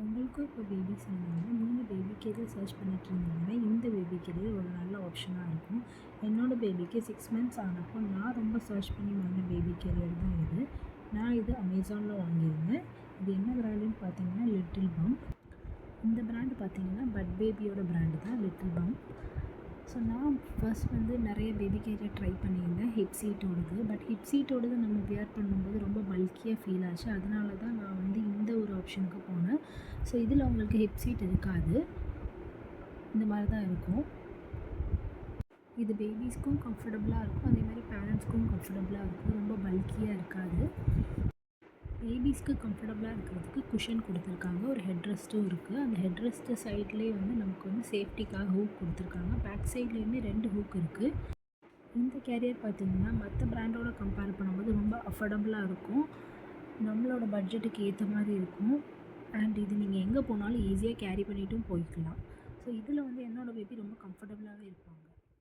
உங்களுக்கும் இப்போ பேபிஸ் இருந்தாங்கன்னா நீங்கள் பேபி கேரியர் சர்ச் பண்ணிட்டு இருந்தீங்கன்னா இந்த பேபி கேரியர் ஒரு நல்ல ஆப்ஷனாக இருக்கும். என்னோடய பேபிக்கு 6 மந்த்ஸ் ஆனப்போ நான் ரொம்ப சர்ச் பண்ணி வாங்கின பேபி கேரியர் தான் இது. நான் இது அமேசானில் வாங்கியிருந்தேன். இது என்ன பிராண்டுன்னு பார்த்தீங்கன்னா லிட்டில் பம்ப். இந்த பிராண்டு பார்த்தீங்கன்னா பட் பேபியோட பிராண்டு தான் லிட்டில் பம்ப். ஸோ நான் ஃபர்ஸ்ட் நிறைய பேபி கேரியர் ட்ரை பண்ணியிருந்தேன் ஹிப் சீட்டோடது. பட் ஹிப் சீட்டோடது நம்ம வியர் பண்ணும்போது ரொம்ப பல்கியாக ஃபீல் ஆச்சு. அதனால தான் நான் இந்த ஒரு ஆப்ஷனுக்கு போனேன். ஸோ இதில் உங்களுக்கு ஹிப் சீட் இருக்காது, இந்த மாதிரி தான் இருக்கும். இது பேபிஸ்க்கும் கம்ஃபர்டபுளாக இருக்கும், அதே மாதிரி பேரண்ட்ஸ்க்கும் கம்ஃபர்டபுளாக இருக்கும். ரொம்ப பல்கியாக இருக்காது. பேபிஸ்க்கு கம்ஃபர்டபுளாக இருக்கிறதுக்கு குஷன் கொடுத்துருக்காங்க. ஒரு ஹெட் ரெஸ்ட்டும் இருக்குது. அந்த ஹெட் ரெஸ்ட்டு சைட்லேயே நமக்கு சேஃப்டிக்காக ஹூக் கொடுத்துருக்காங்க. பேக் சைட்லேயுமே 2 ஹூக் இருக்குது. இந்த கேரியர் பார்த்திங்கன்னா மற்ற பிராண்டோட கம்பேர் பண்ணும்போது ரொம்ப அஃபோர்டபுளாக இருக்கும். நம்மளோட பட்ஜெட்டுக்கு ஏற்ற மாதிரி இருக்கும். அண்ட் இது நீங்கள் எங்கே போனாலும் ஈஸியாக கேரி பண்ணிட்டும் போய்க்கலாம். ஸோ இதில் என்னோடய பேபி ரொம்ப கம்ஃபர்டபுளாகவே இருப்பாங்க.